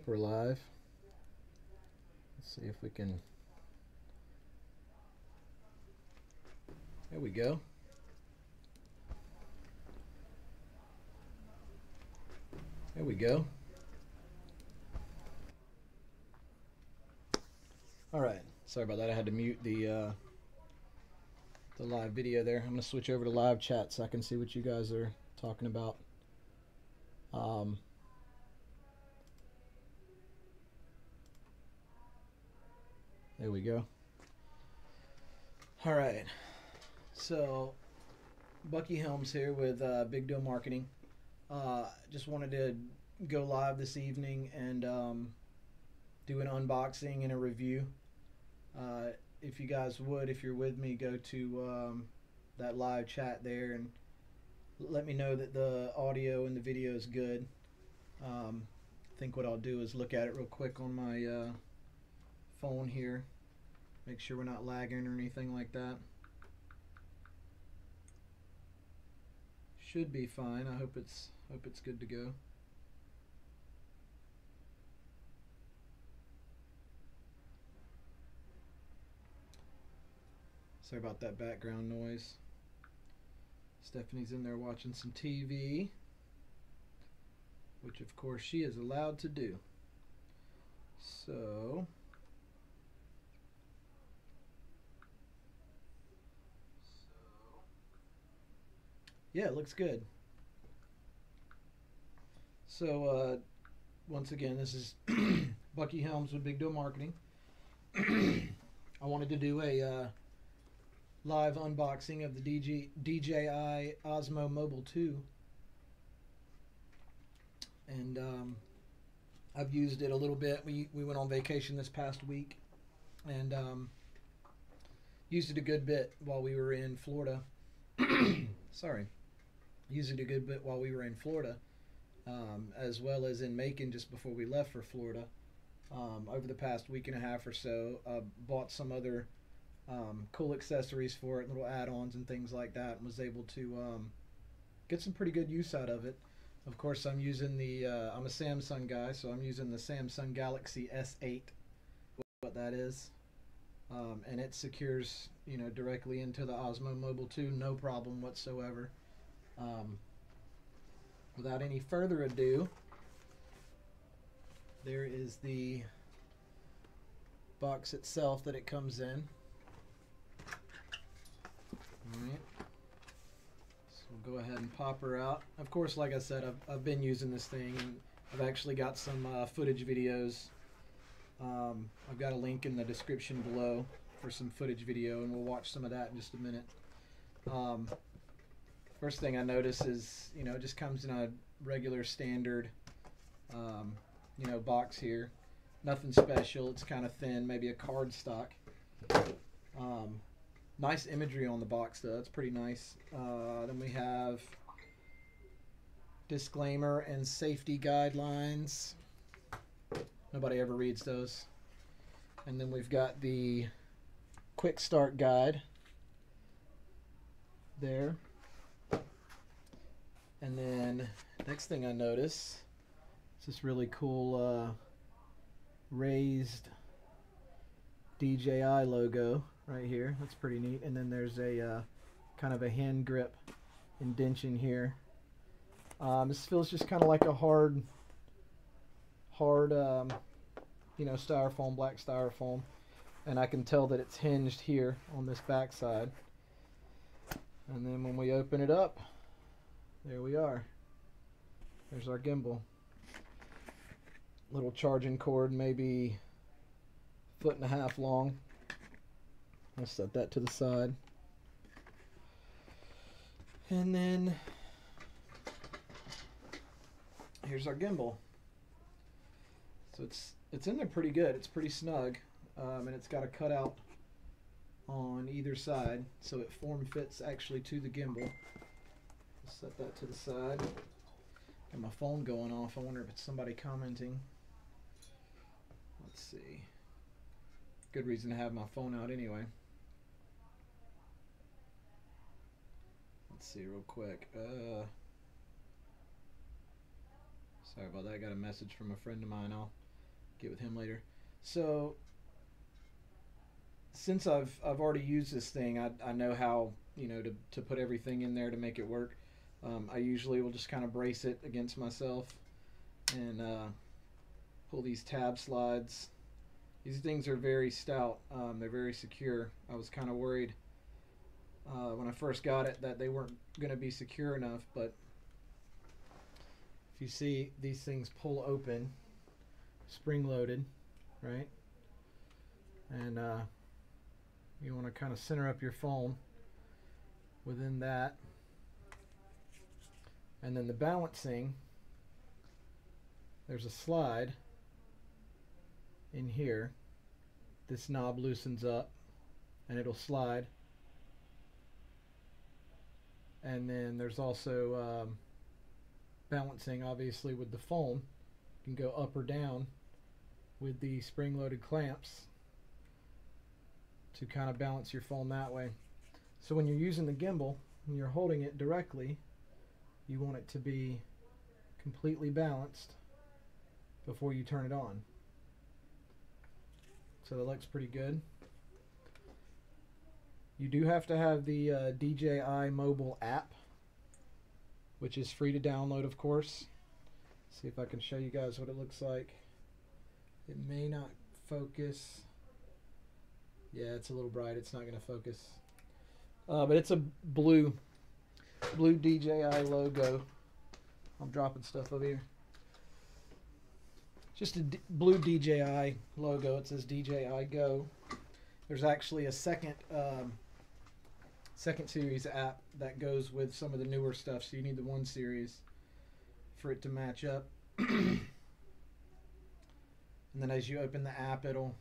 Yep, we're live. Let's see if we can. There we go. There we go. All right. Sorry about that. I had to mute the live video there. I'm going to switch over to live chat so I can see what you guys are talking about. There we go. All right. So, Bucky Helms here with BIGdeal Marketing. Just wanted to go live this evening and do an unboxing and a review. If you guys would, if you're with me, go to that live chat there and let me know that the audio and the video is good. I think what I'll do is look at it real quick on my phone here, make sure we're not lagging or anything like that. Should be fine. I hope it's good to go. Sorry about that background noise. Stephanie's in there watching some TV, which of course she is allowed to do. So yeah, it looks good. So once again, this is Bucky Helms with BIGdeal Marketing. I wanted to do a live unboxing of the DJI Osmo Mobile 2, and I've used it a little bit. We went on vacation this past week and used it a good bit while we were in Florida. Sorry. Used it a good bit while we were in Florida, as well as in Macon just before we left for Florida. Over the past week and a half or so, bought some other cool accessories for it, little add-ons and things like that, and was able to get some pretty good use out of it. Of course, I'm using the I'm a Samsung guy, so I'm using the Samsung Galaxy S8, what that is, and it secures, you know, directly into the Osmo Mobile 2, no problem whatsoever. Without any further ado, there is the box itself that it comes in. Alright, so we'll go ahead and pop her out. Of course, like I said, I've been using this thing, and I've actually got some footage videos. I've got a link in the description below for some footage video, and we'll watch some of that in just a minute. First thing I notice is, you know, it just comes in a regular standard, you know, box here. Nothing special. It's kind of thin, maybe a card stock. Nice imagery on the box though. It's pretty nice. Then we have disclaimer and safety guidelines. Nobody ever reads those. And then we've got the quick start guide there. And then next thing I notice is this really cool raised DJI logo right here. That's pretty neat. And then there's a kind of a hand grip indentation here. This feels just kind of like a hard you know, styrofoam, black styrofoam, and I can tell that it's hinged here on this back side. And then when we open it up, there we are. There's our gimbal. Little charging cord, maybe 1.5 feet long. I'll set that to the side. And then here's our gimbal. So it's in there pretty good. It's pretty snug, and it's got a cutout on either side, so it form fits actually to the gimbal. Set that to the side. Got my phone going off. I wonder if it's somebody commenting. Let's see. Good reason to have my phone out anyway. Let's see real quick. Sorry about that. I got a message from a friend of mine. get with him later. So since I've already used this thing, I know how, you know, to put everything in there to make it work. I usually will just kind of brace it against myself and pull these tab slides. These things are very stout. They're very secure. I was kind of worried when I first got it that they weren't going to be secure enough, but if you see, these things pull open, spring loaded, right? And you want to kind of center up your phone within that. And then the balancing, there's a slide in here. This knob loosens up and it'll slide. And then there's also balancing, obviously, with the phone. You can go up or down with the spring-loaded clamps to kind of balance your phone that way. So when you're using the gimbal, when you're holding it directly, you want it to be completely balanced before you turn it on. So that looks pretty good. You do have to have the DJI mobile app, which is free to download, of course. See if I can show you guys what it looks like. It may not focus. Yeah, it's a little bright. It's not going to focus. But it's a blue DJI logo. I'm dropping stuff over here. Just a blue DJI logo. It says DJI Go. There's actually a second series app that goes with some of the newer stuff, so you need the 1 series for it to match up. And then as you open the app, it'll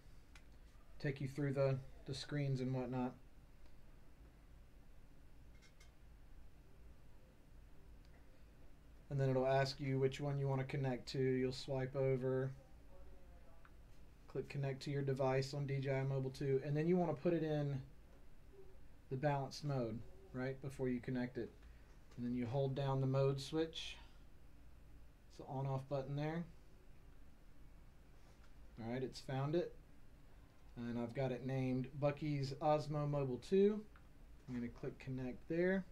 take you through the screens and whatnot. And then it'll ask you which one you want to connect to. You'll swipe over, click connect to your device on DJI Mobile 2, and then you want to put it in the balanced mode right before you connect it. And then you hold down the mode switch. It's the on off button there. Alright, it's found it. And I've got it named Bucky's Osmo Mobile 2. I'm going to click connect there.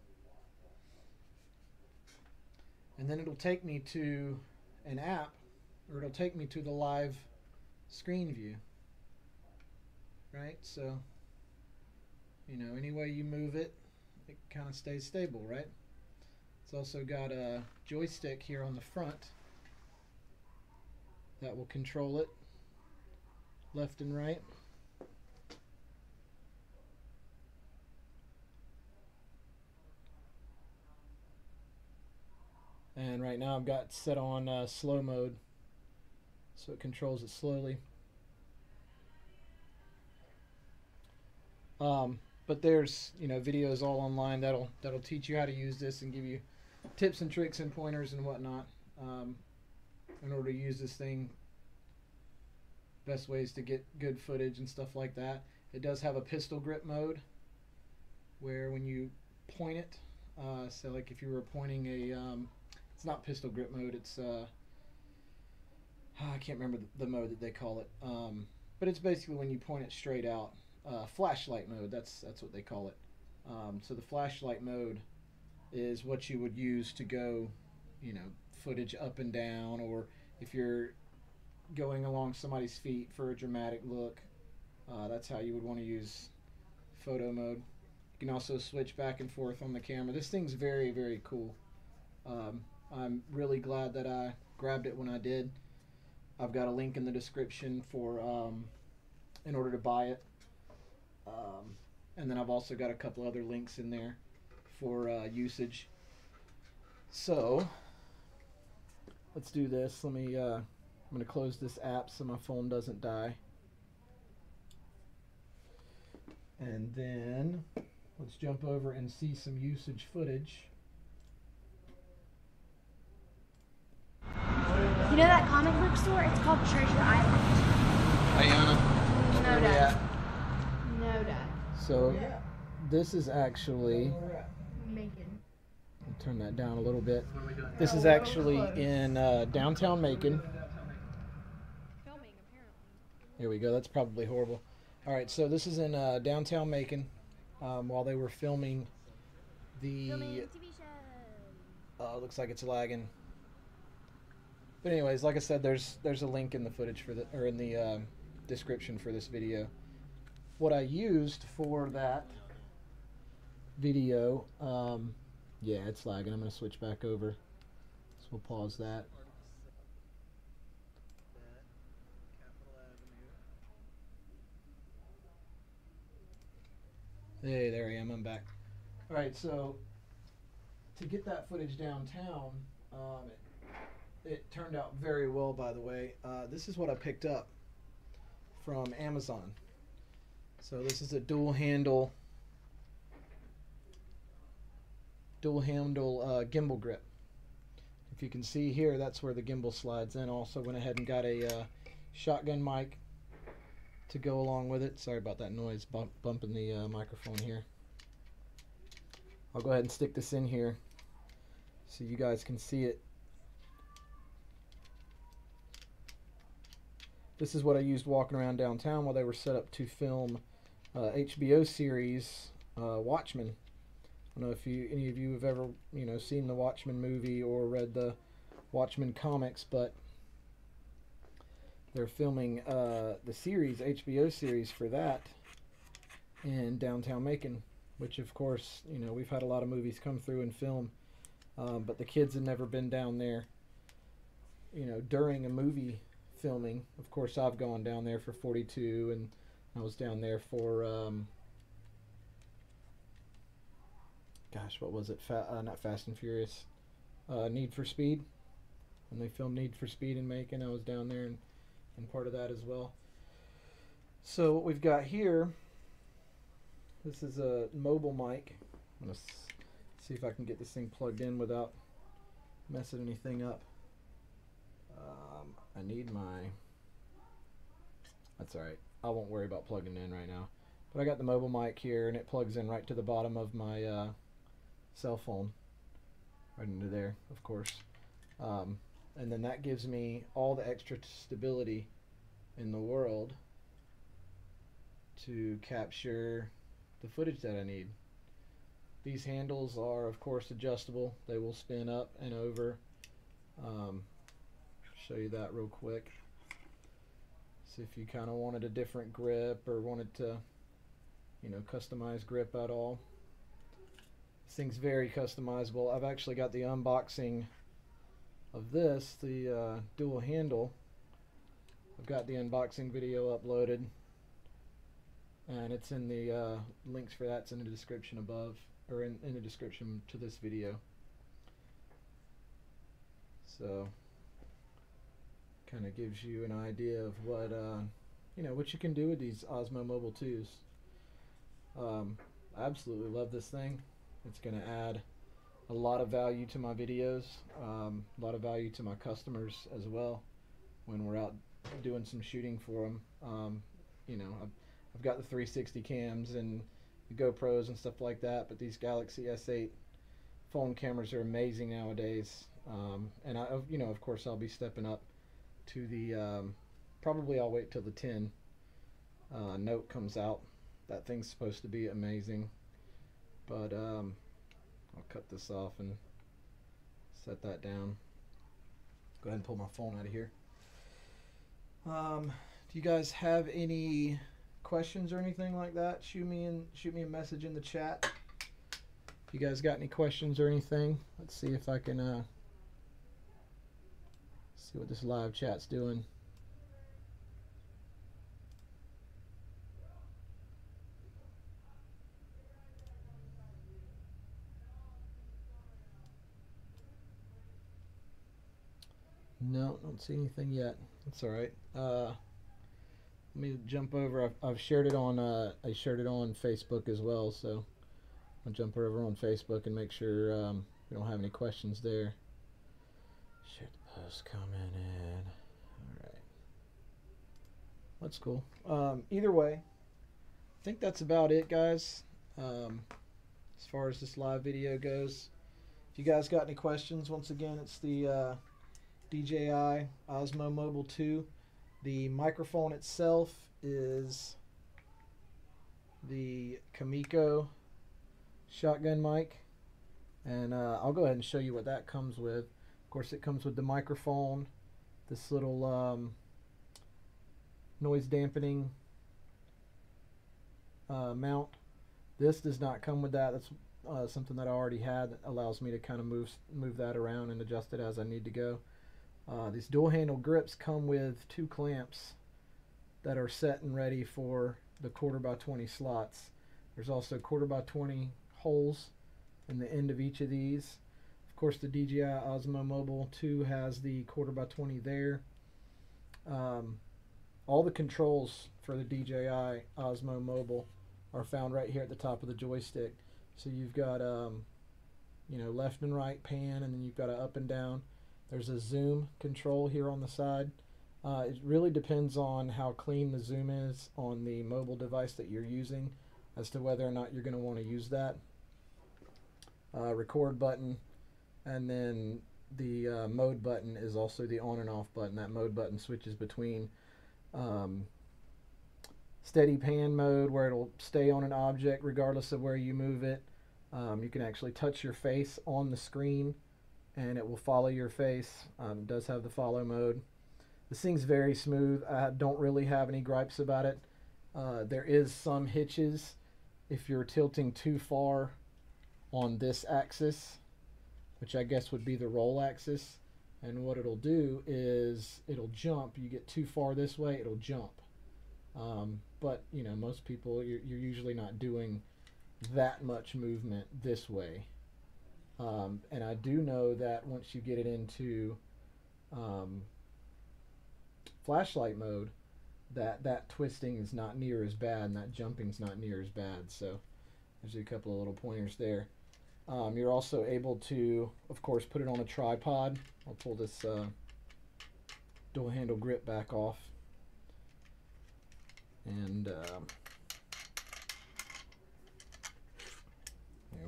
And then it'll take me to an app, or it'll take me to the live screen view. Right? So, you know, any way you move it, it kind of stays stable, right? It's also got a joystick here on the front that will control it left and right. And right now I've got set on slow mode, so it controls it slowly. But there's, you know, videos all online that'll teach you how to use this and give you tips and tricks and pointers and whatnot in order to use this thing. Best ways to get good footage and stuff like that. It does have a pistol grip mode where when you point it, so like if you were pointing a it's not pistol grip mode, it's I can't remember the mode that they call it, but it's basically when you point it straight out. Flashlight mode, that's what they call it. So the flashlight mode is what you would use to go, you know, footage up and down, or if you're going along somebody's feet for a dramatic look, that's how you would want to use photo mode. You can also switch back and forth on the camera. This thing's very, very cool. I'm really glad that I grabbed it when I did. I've got a link in the description for in order to buy it. And then I've also got a couple other links in there for usage. So let's do this. Let me I'm going to close this app so my phone doesn't die. And then let's jump over and see some usage footage. You know that comic book store? It's called Treasure Island. Ayana. No, Dad. No, Dad. So this is actually, Macon. I'll turn that down a little bit. This is actually in downtown Macon. Filming, apparently. Here we go. That's probably horrible. All right, so this is in downtown Macon while they were filming the... TV show. looks like it's lagging. But anyways, like I said, there's a link in the footage for the, or in the description for this video. What I used for that video, yeah, it's lagging. I'm going to switch back over. So we'll pause that. Hey, there I am. I'm back. All right, so to get that footage downtown, it turned out very well, by the way. This is what I picked up from Amazon. So this is a dual handle gimbal grip. If you can see here, that's where the gimbal slides in. Also went ahead and got a shotgun mic to go along with it. Sorry about that noise bumping the microphone here. I'll go ahead and stick this in here so you guys can see it. This is what I used walking around downtown while they were set up to film HBO series Watchmen. I don't know if any of you have ever seen the Watchmen movie or read the Watchmen comics, but they're filming the series, HBO series for that in downtown Macon, which of course, we've had a lot of movies come through and film, but the kids had never been down there, during a movie filming. Of course, I've gone down there for 42, and I was down there for, gosh, what was it? Not Fast and Furious, Need for Speed. When they filmed Need for Speed in Macon, I was down there and part of that as well. So what we've got here, this is a mobile mic. I'm going to see if I can get this thing plugged in without messing anything up. I need my... That's alright. I won't worry about plugging in right now. But I got the mobile mic here, and it plugs in right to the bottom of my cell phone. Right into there, of course. And then that gives me all the extra stability in the world to capture the footage that I need. These handles are, of course, adjustable. They will spin up and over. Show you that real quick. So if you kind of wanted a different grip or wanted to, customize grip at all, this thing's very customizable. I've actually got the unboxing of this, the dual handle. I've got the unboxing video uploaded, and it's in the links for that's in the description above, or in the description to this video. So kind of gives you an idea of what what you can do with these Osmo Mobile 2s. I absolutely love this thing. It's going to add a lot of value to my videos, a lot of value to my customers as well when we're out doing some shooting for them. I've got the 360 cams and the GoPros and stuff like that, but these Galaxy S8 phone cameras are amazing nowadays. And of course, I'll be stepping up to the probably I'll wait till the 10 Note comes out. That thing's supposed to be amazing, but I'll cut this off and set that down. Go ahead and pull my phone out of here. Do you guys have any questions or anything like that? Shoot me a message in the chat. If you guys got any questions or anything, let's see if I can see what this live chat's doing. No, don't see anything yet. That's all right. Let me jump over. I've shared it on. I shared it on Facebook as well. So I'll jump over on Facebook and make sure we don't have any questions there. Share the post, comment in. All right. That's cool. Either way, I think that's about it, guys. As far as this live video goes, if you guys got any questions, once again, it's the DJI Osmo Mobile 2. The microphone itself is the Kamiko shotgun mic, and I'll go ahead and show you what that comes with. Of course, it comes with the microphone, this little noise dampening mount. This does not come with that. That's something that I already had that allows me to kind of move that around and adjust it as I need to go. These dual handle grips come with 2 clamps that are set and ready for the 1/4x20 slots. There's also 1/4x20 holes in the end of each of these. Of course, the DJI Osmo Mobile 2 has the 1/4x20 there. All the controls for the DJI Osmo Mobile are found right here at the top of the joystick. So you've got left and right pan, and then you've got an up and down. There's a zoom control here on the side. It really depends on how clean the zoom is on the mobile device that you're using as to whether or not you're going to want to use that. Record button, and then the mode button is also the on and off button. That mode button switches between steady pan mode, where it'll stay on an object regardless of where you move it. You can actually touch your face on the screen and it will follow your face. It does have the follow mode. This thing's very smooth. I don't really have any gripes about it. There is some hitches if you're tilting too far on this axis, which I guess would be the roll axis. And what it'll do is it'll jump. You get too far this way, it'll jump. But most people, you're usually not doing that much movement this way. And I do know that once you get it into flashlight mode, that twisting is not near as bad, and that jumping's not near as bad. So there's a couple of little pointers there. You're also able to, of course, put it on a tripod. I'll pull this dual handle grip back off, and there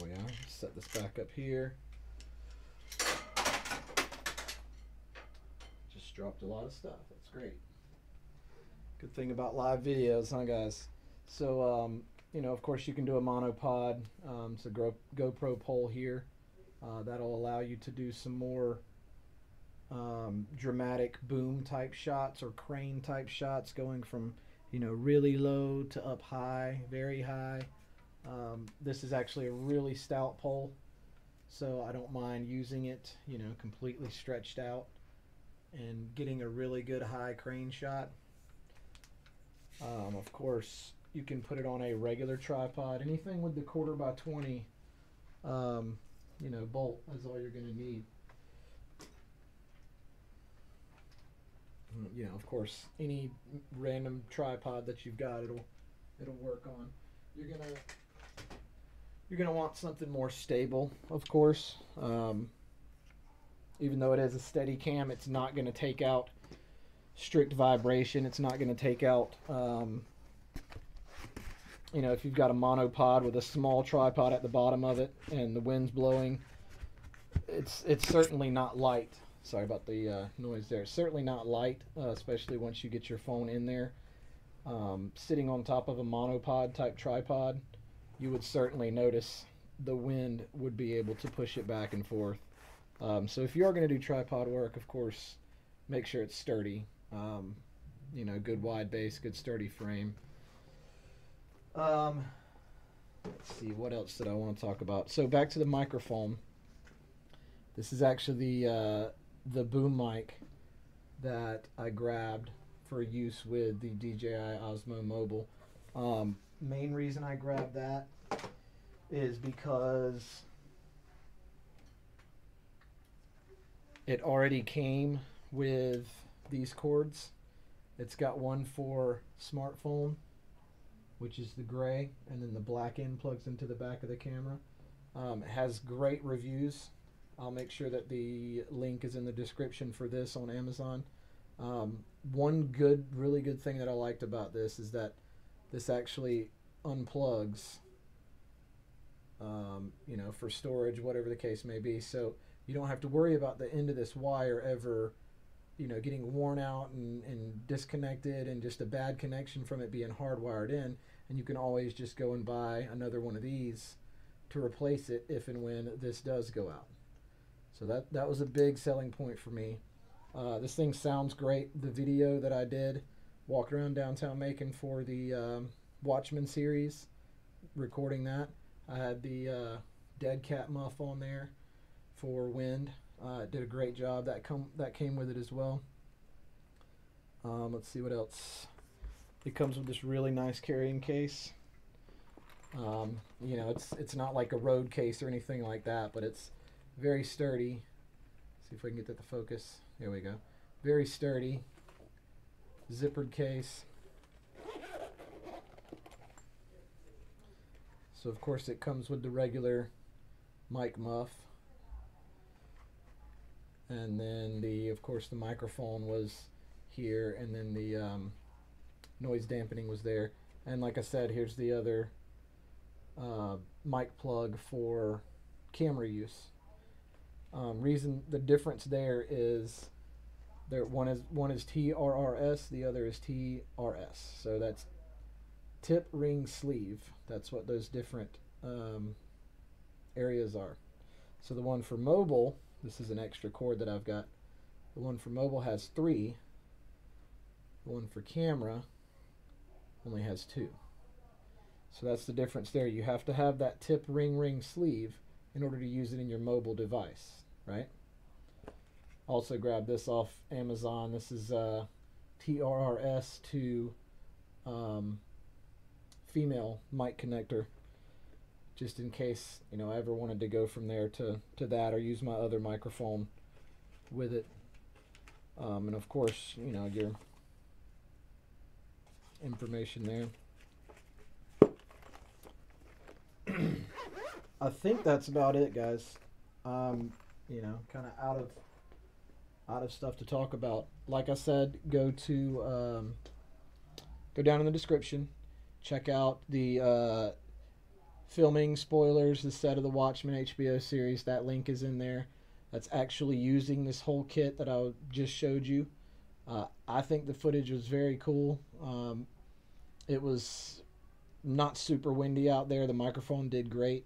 we are. Set this back up here. Just dropped a lot of stuff. That's great. Good thing about live videos, huh, guys? So, of course, you can do a monopod. It's a GoPro pole here. That'll allow you to do some more dramatic boom type shots or crane type shots, going from really low to up high, very high. This is actually a really stout pole, so I don't mind using it completely stretched out and getting a really good high crane shot. Of course, you can put it on a regular tripod. Anything with the 1/4x20 bolt is all you're going to need. Of course, any random tripod that you've got, it'll work on. You're gonna want something more stable, of course. Even though it is a steady cam, it's not going to take out strict vibration. It's not going to take out if you've got a monopod with a small tripod at the bottom of it and the wind's blowing, it's certainly not light. Sorry about the noise there. It's certainly not light, especially once you get your phone in there. Sitting on top of a monopod type tripod, you would certainly notice the wind would be able to push it back and forth. So if you are going to do tripod work, of course, make sure it's sturdy. Good wide base, good sturdy frame. Let's see, what else did I want to talk about? So back to the microphone. This is actually the boom mic that I grabbed for use with the DJI Osmo Mobile. Main reason I grabbed that is because it already came with these cords. It's got one for smartphone, which is the gray, and then the black end plugs into the back of the camera. It has great reviews. I'll make sure that the link is in the description for this on Amazon. One really good thing that I liked about this is that this actually unplugs, for storage, whatever the case may be. So you don't have to worry about the end of this wire ever, getting worn out and disconnected, and just a bad connection from it being hardwired in, and you can always just go and buy another one of these to replace it if and when this does go out. So that was a big selling point for me. This thing sounds great. The video that I did walking around downtown Macon for the Watchman series, recording that, I had the dead cat muff on there for wind. It did a great job. That came with it as well. Let's see what else. It comes with this really nice carrying case. It's not like a road case or anything like that, but it's very sturdy. See if we can get that to focus. There we go. Very sturdy. Zippered case. So of course it comes with the regular mic muff. And then of course the microphone was here, and then the noise dampening was there. And like I said, here's the other mic plug for camera use. Reason the difference there is one is TRRS, the other is TRS. So that's tip, ring, sleeve. That's what those different areas are. So the one for mobile, this is an extra cord that I've got. The one for mobile has 3. The one for camera only has 2. So that's the difference there. You have to have that tip, ring, sleeve in order to use it in your mobile device, right? Also grabbed this off Amazon. This is TRRS to female mic connector, just in case I ever wanted to go from there to that, or use my other microphone with it. And of course, your information there. I think that's about it, guys. Kind of out of stuff to talk about. Like I said, go down in the description, check out the filming spoilers, the set of the Watchmen HBO series. That link is in there. That's actually using this whole kit that I just showed you. I think the footage was very cool. It was not super windy out there. The microphone did great.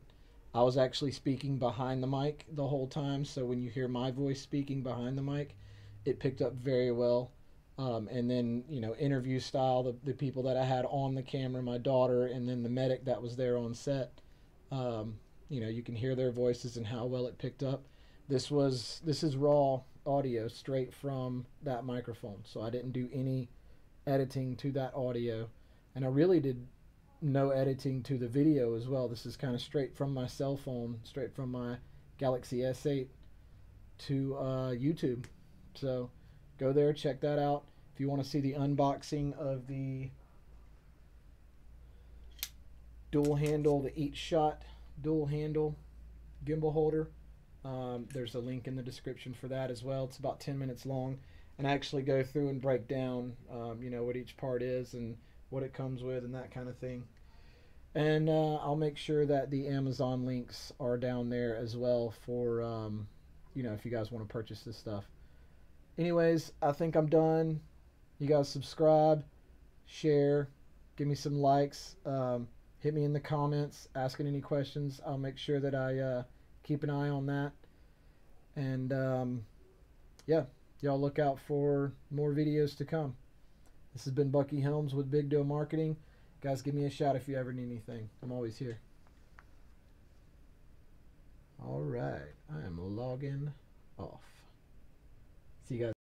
I was actually speaking behind the mic the whole time, so when you hear my voice speaking behind the mic, it picked up very well. And then, interview style, the people that I had on the camera, my daughter, and then the medic that was there on set, you can hear their voices and how well it picked up. This is raw audio straight from that microphone, so I didn't do any editing to that audio, and I really did no editing to the video as well. This is kind of straight from my cell phone, straight from my Galaxy S8 to YouTube. So go there, check that out. If you want to see the unboxing of the dual handle, the Eachshot dual handle gimbal holder, there's a link in the description for that as well. It's about 10 minutes long, and I actually go through and break down what each part is and what it comes with and that kind of thing. And I'll make sure that the Amazon links are down there as well for if you guys want to purchase this stuff. Anyways, I think I'm done. You guys subscribe, share, give me some likes, hit me in the comments asking any questions. I'll make sure that I keep an eye on that. And y'all look out for more videos to come. This has been Bucky Helms with BIGdeal Marketing. Guys, give me a shout if you ever need anything. I'm always here. All right, I am logging off. See you guys.